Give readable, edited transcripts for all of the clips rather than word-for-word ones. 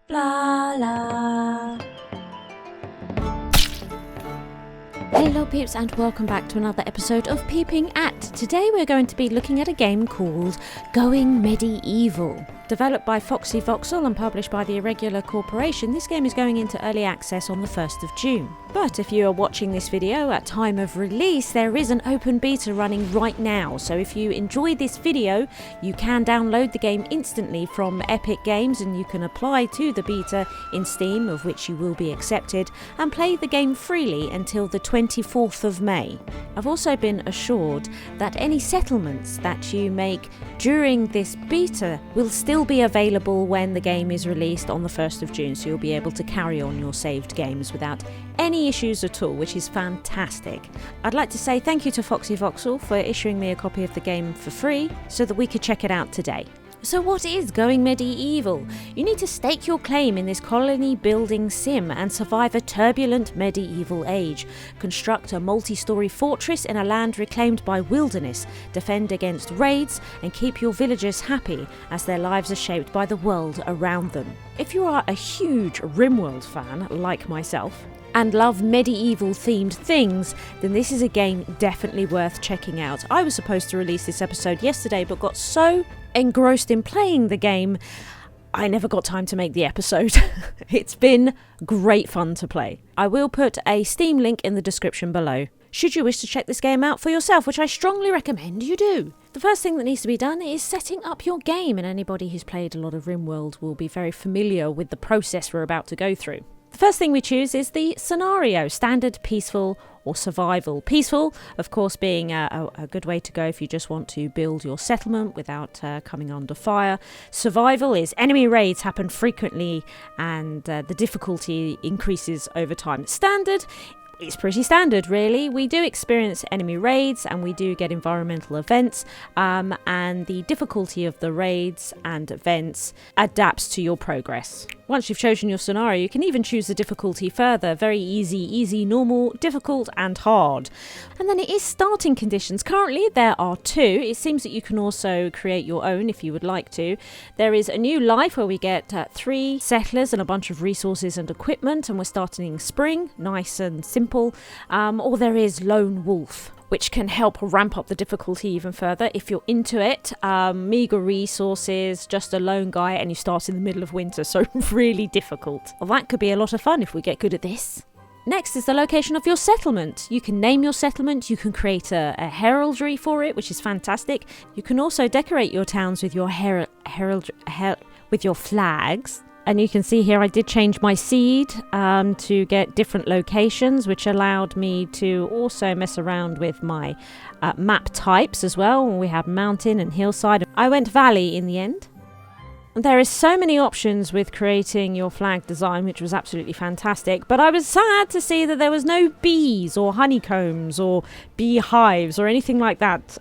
Blarla. Hello peeps and welcome back to another episode of Peeping At. Today we're going to be looking at a game called Going Medieval. Developed by Foxy, Voxel and published by the Irregular Corporation, this game is going into early access on the 1st of June. But if you are watching this video at time of release, there is an open beta running right now. So if you enjoy this video, you can download the game instantly from Epic Games and you can apply to the beta in Steam, of which you will be accepted, and play the game freely until the 24th of May. I've also been assured that any settlements that you make during this beta will still be available when the game is released on the 1st of June, so you'll be able to carry on your saved games without any issues at all, which is fantastic. I'd like to say thank you to Foxy Voxel for issuing me a copy of the game for free so that we could check it out today. So what is Going Medieval? You need to stake your claim in this colony building sim and survive a turbulent medieval age. Construct a multi-storey fortress in a land reclaimed by wilderness, defend against raids and keep your villagers happy as their lives are shaped by the world around them. If you are a huge RimWorld fan like myself, and love medieval themed things, then this is a game definitely worth checking out. I was supposed to release this episode yesterday but got so engrossed in playing the game I never got time to make the episode. It's been great fun to play. I will put a Steam link in the description below should you wish to check this game out for yourself, which I strongly recommend you do. The first thing that needs to be done is setting up your game, and anybody who's played a lot of RimWorld will be very familiar with the process we're about to go through. The first thing we choose is the scenario, standard, peaceful or survival. Peaceful, of course, being a good way to go if you just want to build your settlement without coming under fire. Survival is enemy raids happen frequently and the difficulty increases over time. Standard, it's pretty standard really. We do experience enemy raids and we do get environmental events, and the difficulty of the raids and events adapts to your progress. Once you've chosen your scenario, you can even choose the difficulty further. Very easy, normal, difficult and hard. And then it is starting conditions. Currently there are 2. It seems that you can also create your own if you would like to. There is a new life where we get 3 settlers and a bunch of resources and equipment, and we're starting in spring, nice and simple. Or there is lone wolf, which can help ramp up the difficulty even further if you're into it. Meager resources, just a lone guy, and you start in the middle of winter, so really difficult. Well, that could be a lot of fun if we get good at this. Next is the location of your settlement. You can name your settlement, you can create a heraldry for it, which is fantastic. You can also decorate your towns with your with your flags. And you can see here I did change my seed to get different locations, which allowed me to also mess around with my map types as well. We have mountain and hillside. I went valley in the end. There is so many options with creating your flag design, which was absolutely fantastic. But I was sad to see that there was no bees or honeycombs or beehives or anything like that.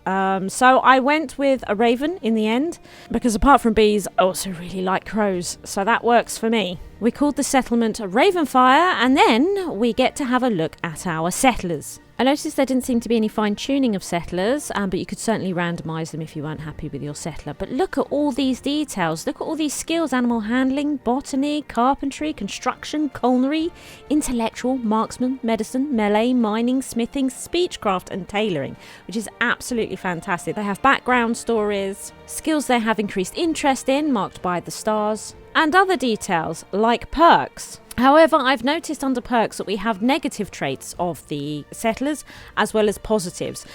So I went with a raven in the end, because apart from bees, I also really like crows. So that works for me. We called the settlement Ravenfire, and then we get to have a look at our settlers. I noticed there didn't seem to be any fine-tuning of settlers, but you could certainly randomise them if you weren't happy with your settler. But look at all these details. Look at all these skills: animal handling, botany, carpentry, construction, culinary, intellectual, marksman, medicine, melee, mining, smithing, speechcraft and tailoring, which is absolutely fantastic. They have background stories, skills they have increased interest in, marked by the stars, and other details like perks. However, I've noticed under perks that we have negative traits of the settlers as well as positives.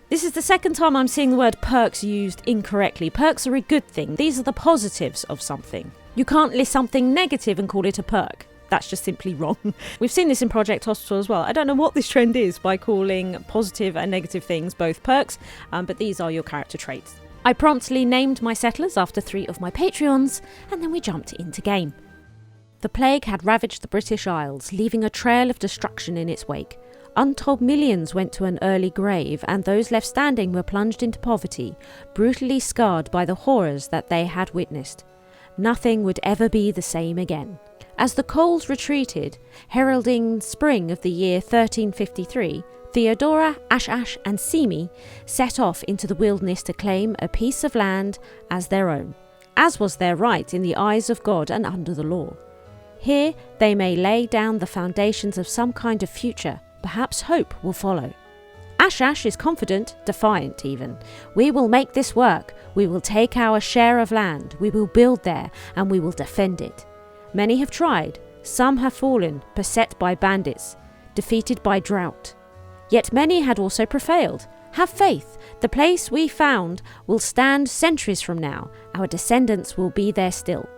This is the second time I'm seeing the word perks used incorrectly. Perks are a good thing. These are the positives of something. You can't list something negative and call it a perk. That's just simply wrong. We've seen this in Project Hospital as well. I don't know what this trend is by calling positive and negative things both perks, but these are your character traits. I promptly named my settlers after 3 of my Patreons, and then we jumped into game. The plague had ravaged the British Isles, leaving a trail of destruction in its wake. Untold millions went to an early grave, and those left standing were plunged into poverty, brutally scarred by the horrors that they had witnessed. Nothing would ever be the same again. As the cold retreated, heralding spring of the year 1353, Theodora, Ash and Simi set off into the wilderness to claim a piece of land as their own, as was their right in the eyes of God and under the law. Here they may lay down the foundations of some kind of future. Perhaps hope will follow. Ash is confident, defiant even. We will make this work. We will take our share of land. We will build there and we will defend it. Many have tried. Some have fallen, beset by bandits, defeated by drought. Yet many had also prevailed. Have faith. The place we found will stand centuries from now. Our descendants will be there still.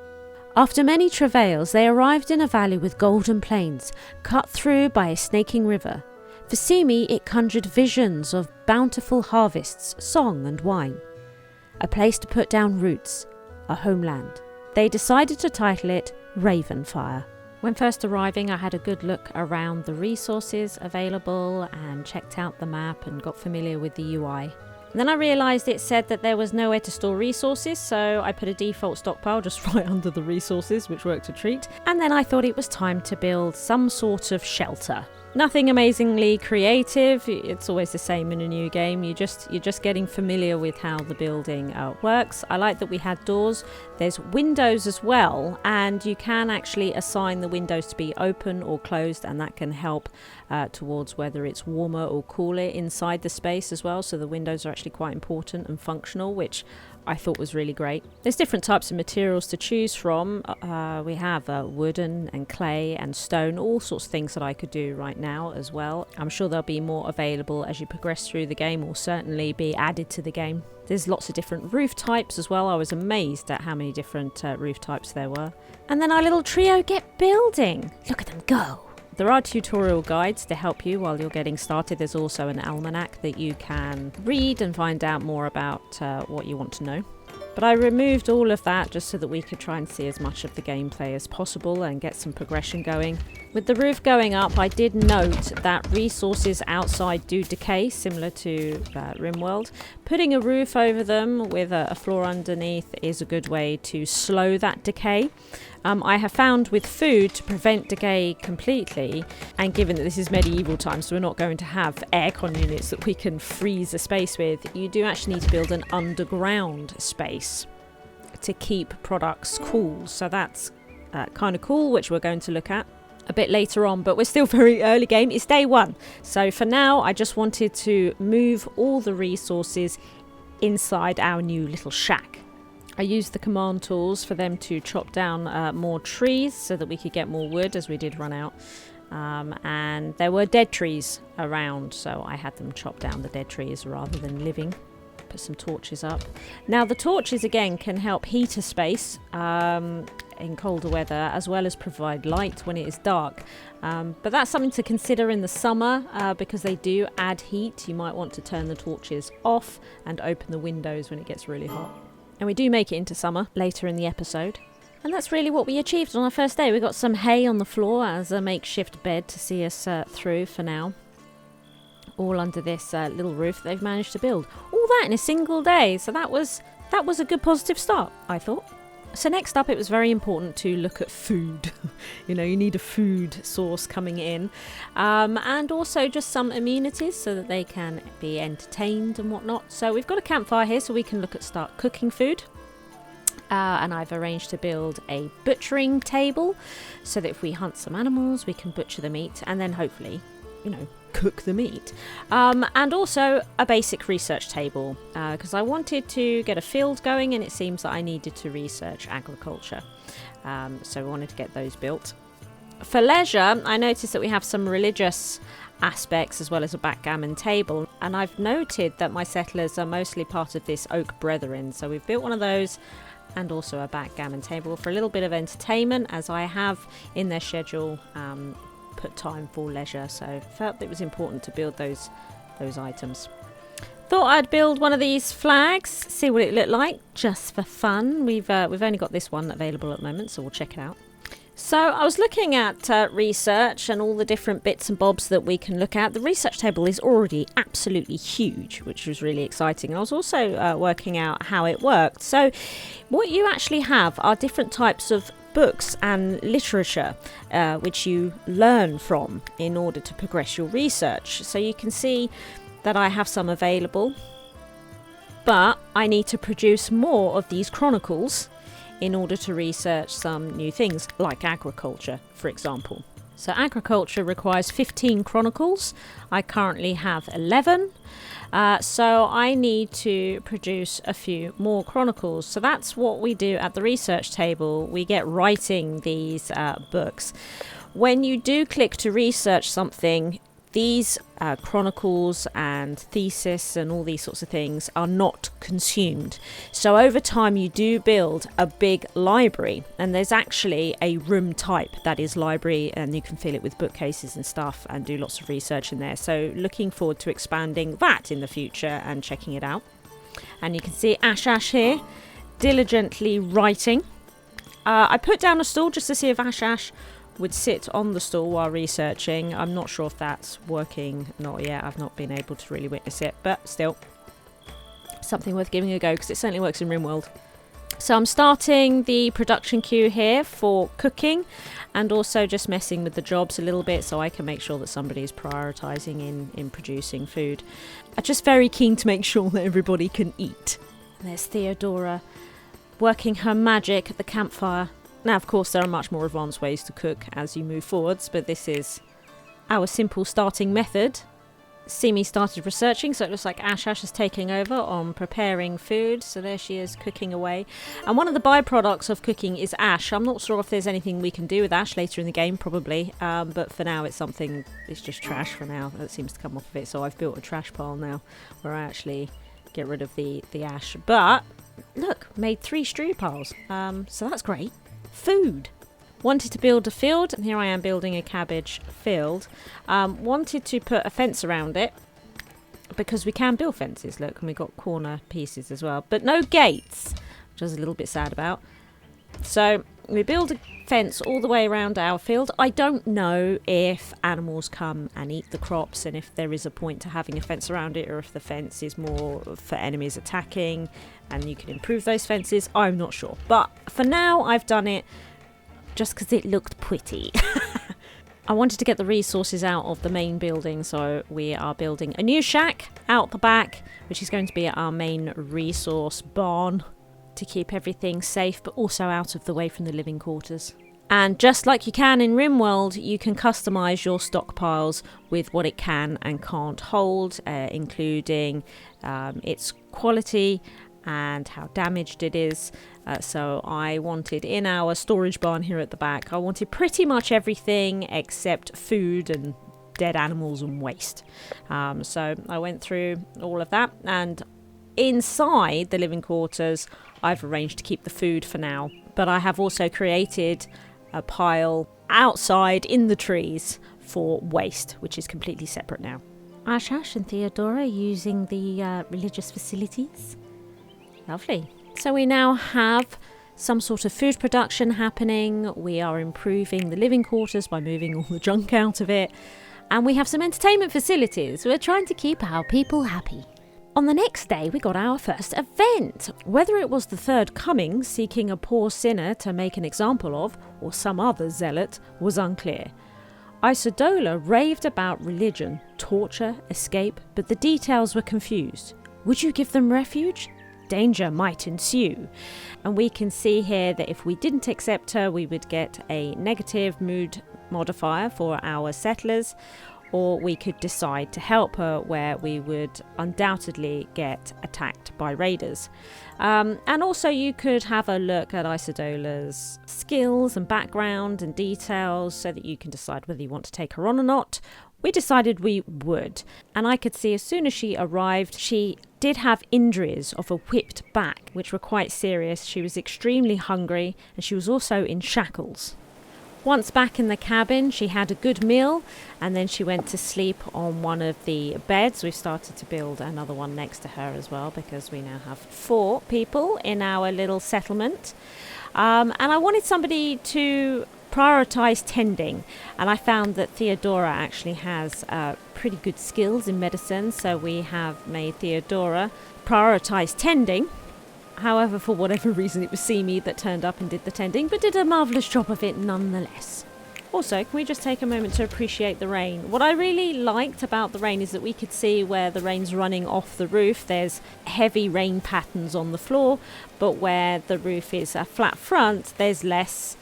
After many travails, they arrived in a valley with golden plains, cut through by a snaking river. For Simi, it conjured visions of bountiful harvests, song and wine. A place to put down roots, a homeland. They decided to title it Ravenfire. When first arriving, I had a good look around the resources available and checked out the map and got familiar with the UI. And then I realised it said that there was nowhere to store resources, so I put a default stockpile just right under the resources, which worked a treat. And then I thought it was time to build some sort of shelter. Nothing amazingly creative, it's always the same in a new game, you're just getting familiar with how the building works. I like that we had doors, there's windows as well, and you can actually assign the windows to be open or closed, and that can help towards whether it's warmer or cooler inside the space as well, so the windows are actually quite important and functional, which I thought was really great. There's different types of materials to choose from. We have wooden and clay and stone, all sorts of things that I could do right now as well. I'm sure there'll be more available as you progress through the game, or certainly be added to the game. There's lots of different roof types as well. I was amazed at how many different roof types there were. And then our little trio get building. Look at them go. There are tutorial guides to help you while you're getting started. There's also an almanac that you can read and find out more about what you want to know. But I removed all of that just so that we could try and see as much of the gameplay as possible and get some progression going. With the roof going up, I did note that resources outside do decay, similar to RimWorld. Putting a roof over them with a floor underneath is a good way to slow that decay. I have found with food to prevent decay completely, and given that this is medieval times, so we're not going to have aircon units that we can freeze a space with, you do actually need to build an underground space to keep products cool. So that's kind of cool, which we're going to look at a bit later on, but we're still very early game. It's day one. So for now, I just wanted to move all the resources inside our new little shack. I used the command tools for them to chop down more trees so that we could get more wood as we did run out. And there were dead trees around, so I had them chop down the dead trees rather than living. Put some torches up. Now the torches again can help heat a space in colder weather, as well as provide light when it is dark. But that's something to consider in the summer because they do add heat. You might want to turn the torches off and open the windows when it gets really hot. And we do make it into summer later in the episode. And that's really what we achieved on our first day. We got some hay on the floor as a makeshift bed to see us through for now. All under this little roof they've managed to build. All that in a single day. So that was a good positive start, I thought. So next up, it was very important to look at food. You know, you need a food source coming in. And also just some amenities so that they can be entertained and whatnot. So we've got a campfire here so we can start cooking food. And I've arranged to build a butchering table so that if we hunt some animals, we can butcher the meat and then hopefully, cook the meat. And also a basic research table because I wanted to get a field going, and it seems that I needed to research agriculture. So we wanted to get those built. For leisure, I noticed that we have some religious aspects as well as a backgammon table, and I've noted that my settlers are mostly part of this Oak Brethren, so we've built one of those and also a backgammon table for a little bit of entertainment, as I have in their schedule put time for leisure, so felt it was important to build those items. Thought I'd build one of these flags, see what it looked like, just for fun. We've only got this one available at the moment, so we'll check it out. So I was looking at research and all the different bits and bobs that we can look at. The research table is already absolutely huge, which was really exciting. And I was also working out how it worked. So what you actually have are different types of books and literature which you learn from in order to progress your research. So you can see that I have some available, but I need to produce more of these chronicles in order to research some new things, like agriculture, for example. So agriculture requires 15 chronicles. I currently have 11. So I need to produce a few more chronicles. So that's what we do at the research table. We get writing these books. When you do click to research something, these chronicles and thesis and all these sorts of things are not consumed. So over time you do build a big library, and there's actually a room type that is library, and you can fill it with bookcases and stuff and do lots of research in there. So looking forward to expanding that in the future and checking it out. And you can see Ash here diligently writing. I put down a stool just to see if Ash would sit on the stool while researching. I'm not sure if that's working, not yet. I've not been able to really witness it, but still something worth giving a go, because it certainly works in RimWorld. So I'm starting the production queue here for cooking, and also just messing with the jobs a little bit so I can make sure that somebody is prioritising in producing food. I'm just very keen to make sure that everybody can eat. And there's Theodora working her magic at the campfire. Now, of course, there are much more advanced ways to cook as you move forwards, but this is our simple starting method. Simi started researching, so it looks like Ash is taking over on preparing food. So there she is, cooking away. And one of the byproducts of cooking is ash. I'm not sure if there's anything we can do with ash later in the game, probably. But for now, it's just trash for now. That seems to come off of it. So I've built a trash pile now where I actually get rid of the ash. But look, made 3 stew piles. So that's great. Food. Wanted to build a field, and here I am building a cabbage field. Wanted to put a fence around it, because we can build fences, look, and we got corner pieces as well, but no gates, which I was a little bit sad about. So we build a fence all the way around our field. I don't know if animals come and eat the crops, and if there is a point to having a fence around it, or if the fence is more for enemies attacking and you can improve those fences. I'm not sure, but for now I've done it just because it looked pretty. I wanted to get the resources out of the main building, so we are building a new shack out the back, which is going to be our main resource barn to keep everything safe, but also out of the way from the living quarters. And just like you can in RimWorld, you can customize your stockpiles with what it can and can't hold, including its quality and how damaged it is. So I wanted, in our storage barn here at the back, I wanted pretty much everything except food and dead animals and waste. So I went through all of that, and inside the living quarters I've arranged to keep the food for now, but I have also created a pile outside in the trees for waste, which is completely separate now. Ash and Theodora using the religious facilities. Lovely. So we now have some sort of food production happening. We are improving the living quarters by moving all the junk out of it. And we have some entertainment facilities. We're trying to keep our people happy. On the next day, we got our first event. Whether it was the third coming seeking a poor sinner to make an example of, or some other zealot, was unclear. Isodola raved about religion, torture, escape, but the details were confused. Would you give them refuge? Danger might ensue. And we can see here that if we didn't accept her, we would get a negative mood modifier for our settlers, or we could decide to help her, where we would undoubtedly get attacked by raiders. And also you could have a look at Isodola's skills and background and details so that you can decide whether you want to take her on or not. We decided we would, and I could see as soon as she arrived, she did have injuries of a whipped back, which were quite serious. She was extremely hungry, and she was also in shackles. Once back in the cabin, she had a good meal, and then she went to sleep on one of the beds. We've started to build another one next to her as well, because we now have 4 people in our little settlement. And I wanted somebody to prioritise tending, and I found that Theodora actually has pretty good skills in medicine, so we have made Theodora prioritise tending. However, for whatever reason, it was Simi that turned up and did the tending, but did a marvellous job of it nonetheless. Also, can we just take a moment to appreciate the rain? What I really liked about the rain is that we could see where the rain's running off the roof. There's heavy rain patterns on the floor, but where the roof is a flat front, there's less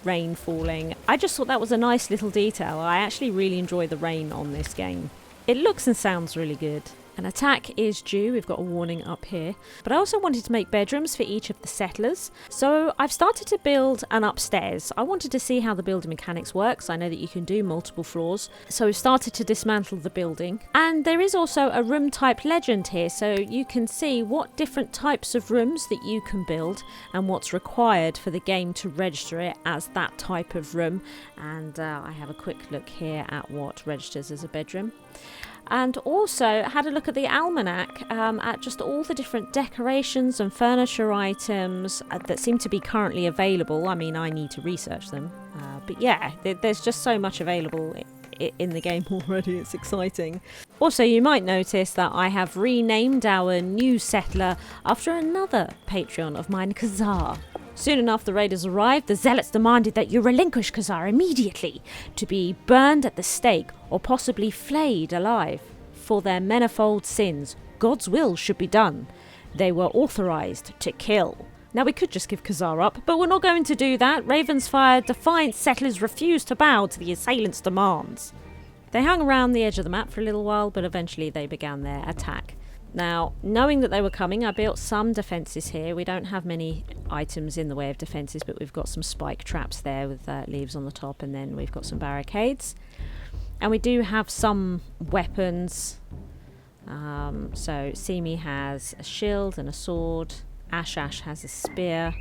rain falling. I just thought that was a nice little detail. I actually really enjoy the rain on this game. It looks and sounds really good. An attack is due. We've got a warning up here. But I also wanted to make bedrooms for each of the settlers. So I've started to build an upstairs. I wanted to see how the building mechanics works. I know that you can do multiple floors. So we've started to dismantle the building. And there is also a room type legend here. So you can see what different types of rooms that you can build and what's required for the game to register it as that type of room. And I have a quick look here at what registers as a bedroom. And also had a look at the almanac at just all the different decorations and furniture items that seem to be currently available. I mean, I need to research them. But yeah, there's just so much available in the game already. It's exciting. Also, you might notice that I have renamed our new settler after another Patreon of mine, Kazar. Soon enough, the raiders arrived. The zealots demanded that you relinquish Kazar immediately, to be burned at the stake or possibly flayed alive. For their manifold sins, God's will should be done. They were authorized to kill. Now, we could just give Kazar up, but we're not going to do that. Ravensfire defiant settlers refused to bow to the assailants' demands. They hung around the edge of the map for a little while, but eventually they began their attack. Now, knowing that they were coming, I built some defences here. We don't have many items in the way of defences, but we've got some spike traps there with leaves on the top, and then we've got some barricades. And we do have some weapons. So Simi has a shield and a sword. Ash has a spear.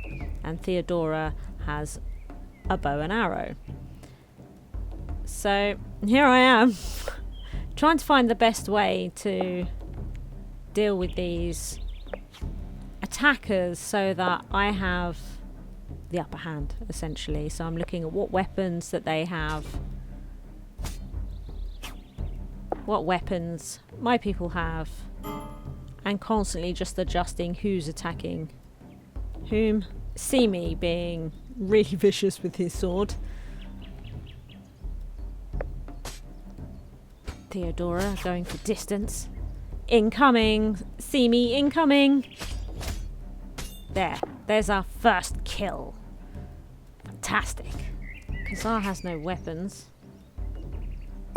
And Theodora has a bow and arrow. So here I am, trying to find the best way to deal with these attackers so that I have the upper hand, essentially. So I'm looking at what weapons that they have, what weapons my people have, and constantly just adjusting who's attacking whom. Simi being really vicious with his sword. Theodora going for distance. Incoming! Simi incoming! There's our first kill. Fantastic. Kazar has no weapons.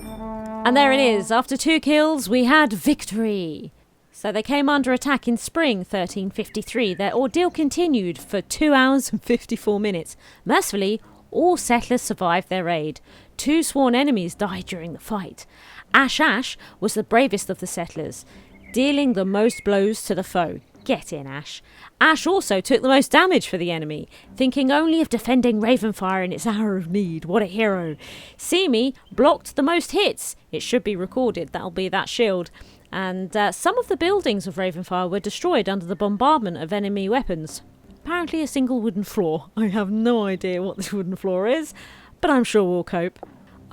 And there it is. After 2 kills, we had victory. So they came under attack in spring 1353. Their ordeal continued for 2 hours and 54 minutes. Mercifully, all settlers survived their raid. 2 sworn enemies died during the fight. Ash was the bravest of the settlers, dealing the most blows to the foe. Get in, Ash. Ash also took the most damage for the enemy, thinking only of defending Ravenfire in its hour of need. What a hero. Simi blocked the most hits. It should be recorded. That'll be that shield. And some of the buildings of Ravenfire were destroyed under the bombardment of enemy weapons. Apparently a single wooden floor. I have no idea what this wooden floor is, but I'm sure we'll cope.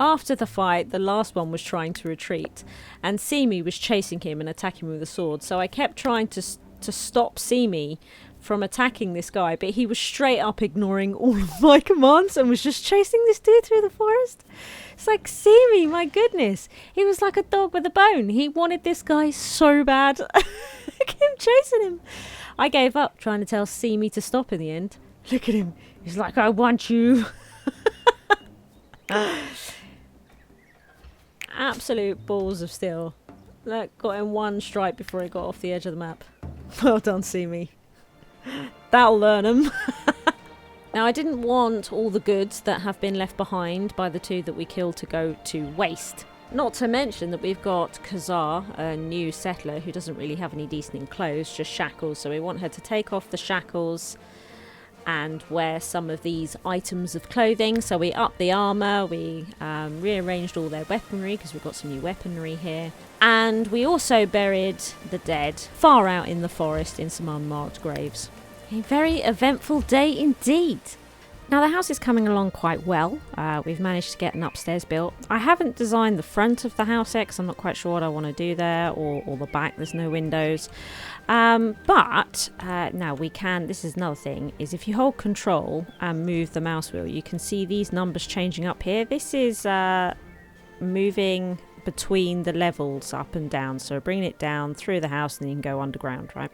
After the fight, the last one was trying to retreat, and Simi was chasing him and attacking him with a sword. So I kept trying to stop Simi from attacking this guy, but he was straight up ignoring all of my commands and was just chasing this dude through the forest. It's like, Simi, my goodness. He was like a dog with a bone. He wanted this guy so bad. I kept chasing him. I gave up trying to tell Simi to stop in the end. Look at him. He's like, I want you. Absolute balls of steel. Look, got him 1 strike before he got off the edge of the map. Well done, Simi. That'll learn him. Now, I didn't want all the goods that have been left behind by the 2 that we killed to go to waste. Not to mention that we've got Kazar, a new settler who doesn't really have any decent clothes, just shackles. So we want her to take off the shackles and wear some of these items of clothing. So we upped the armour, we rearranged all their weaponry because we've got some new weaponry here. And we also buried the dead far out in the forest in some unmarked graves. A very eventful day indeed. Now the house is coming along quite well. We've managed to get an upstairs built. I haven't designed the front of the house yet because I'm not quite sure what I want to do there, or the back. There's no windows. But now we can, this is another thing, is if you hold control and move the mouse wheel, you can see these numbers changing up here. This is moving between the levels up and down, so bringing it down through the house and then you can go underground, right?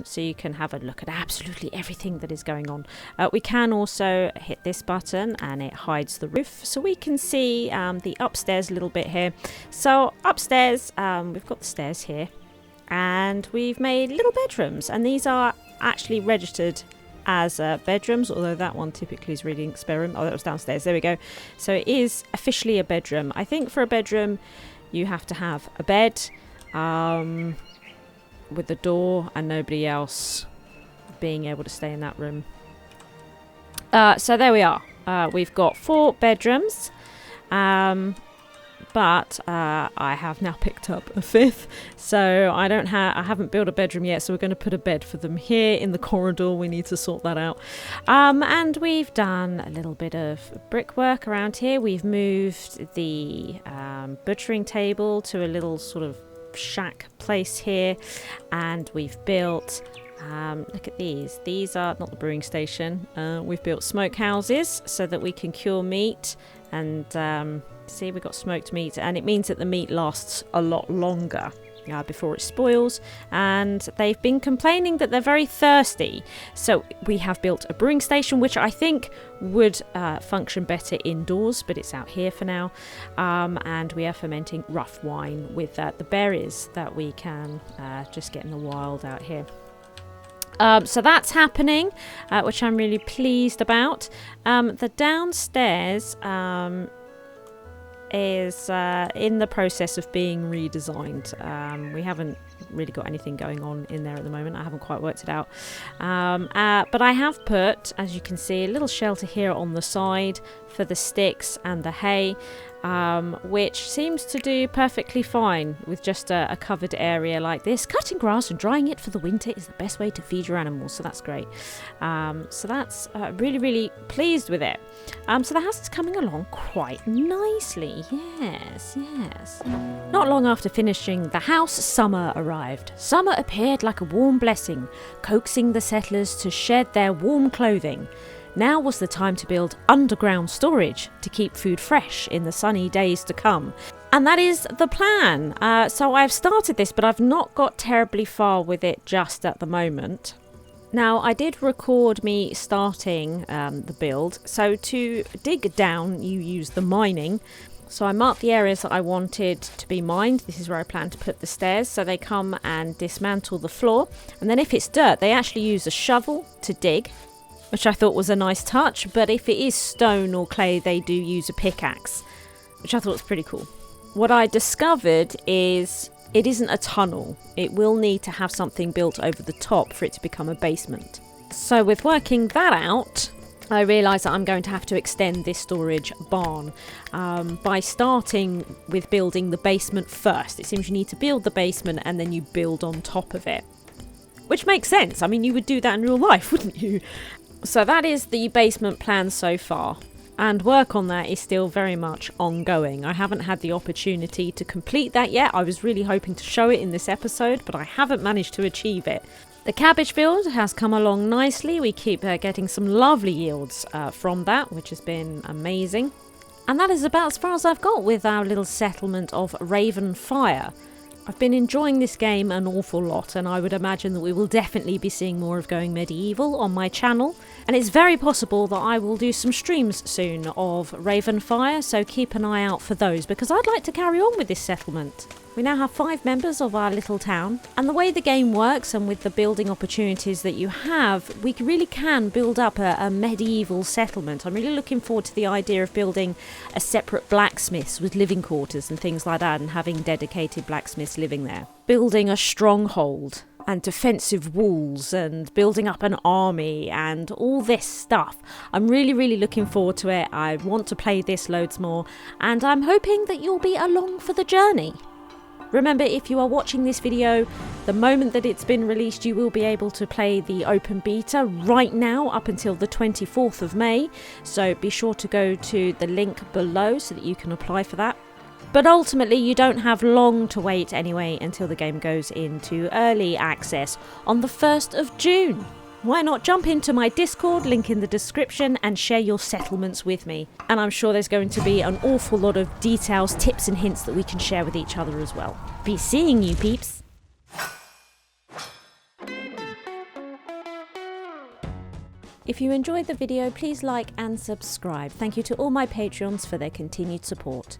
So you can have a look at absolutely everything that is going on. We can also hit this button and it hides the roof, so we can see the upstairs a little bit here. So upstairs, we've got the stairs here, and we've made little bedrooms, and these are actually registered as bedrooms, although that one typically is reading experiment. Oh, that was downstairs. There we go. So it is officially a bedroom. I think for a bedroom you have to have a bed with the door and nobody else being able to stay in that room. So there we are. We've got 4 bedrooms, but I have now picked up a 5th, so I haven't built a bedroom yet, so we're going to put a bed for them here in the corridor. We need to sort that out. And we've done a little bit of brickwork around here. We've moved the butchering table to a little sort of shack place here, and we've built look at these are not the brewing station. We've built smoke houses so that we can cure meat, and see, we've got smoked meat, and it means that the meat lasts a lot longer before it spoils. And they've been complaining that they're very thirsty, so we have built a brewing station, which I think would function better indoors, but it's out here for now. And we are fermenting rough wine with the berries that we can just get in the wild out here. So that's happening, which I'm really pleased about. The downstairs is in the process of being redesigned. We haven't really got anything going on in there at the moment. I haven't quite worked it out. But I have put, as you can see, a little shelter here on the side for the sticks and the hay, which seems to do perfectly fine with just a covered area like this. Cutting grass and drying it for the winter is the best way to feed your animals, so that's great. So that's really, really pleased with it. So the house is coming along quite nicely. Yes. Not long after finishing the house, summer arrived. Summer appeared like a warm blessing, coaxing the settlers to shed their warm clothing. Now was the time to build underground storage to keep food fresh in the sunny days to come. And that is the plan. So I've started this, but I've not got terribly far with it just at the moment. Now, I did record me starting the build. So to dig down, you use the mining. So I marked the areas that I wanted to be mined. This is where I plan to put the stairs. So they come and dismantle the floor. And then if it's dirt, they actually use a shovel to dig, which I thought was a nice touch. But if it is stone or clay, they do use a pickaxe, which I thought was pretty cool. What I discovered is it isn't a tunnel. It will need to have something built over the top for it to become a basement. So with working that out, I realised that I'm going to have to extend this storage barn by starting with building the basement first. It seems you need to build the basement and then you build on top of it, which makes sense. I mean, you would do that in real life, wouldn't you? So that is the basement plan so far, and work on that is still very much ongoing. I haven't had the opportunity to complete that yet. I was really hoping to show it in this episode, but I haven't managed to achieve it. The cabbage field has come along nicely. We keep getting some lovely yields from that, which has been amazing. And that is about as far as I've got with our little settlement of Ravenfire. I've been enjoying this game an awful lot, and I would imagine that we will definitely be seeing more of Going Medieval on my channel. And it's very possible that I will do some streams soon of Ravenfire, so keep an eye out for those, because I'd like to carry on with this settlement. We now have 5 members of our little town, and the way the game works and with the building opportunities that you have, we really can build up a medieval settlement. I'm really looking forward to the idea of building a separate blacksmiths with living quarters and things like that, and having dedicated blacksmiths living there. Building a stronghold and defensive walls and building up an army and all this stuff. I'm really, really looking forward to it. I want to play this loads more, and I'm hoping that you'll be along for the journey. Remember, if you are watching this video, the moment that it's been released, you will be able to play the open beta right now up until the 24th of May. So be sure to go to the link below so that you can apply for that. But ultimately, you don't have long to wait anyway until the game goes into early access on the 1st of June. Why not jump into my Discord, link in the description, and share your settlements with me. And I'm sure there's going to be an awful lot of details, tips and hints that we can share with each other as well. Be seeing you, peeps. If you enjoyed the video, please like and subscribe. Thank you to all my Patreons for their continued support.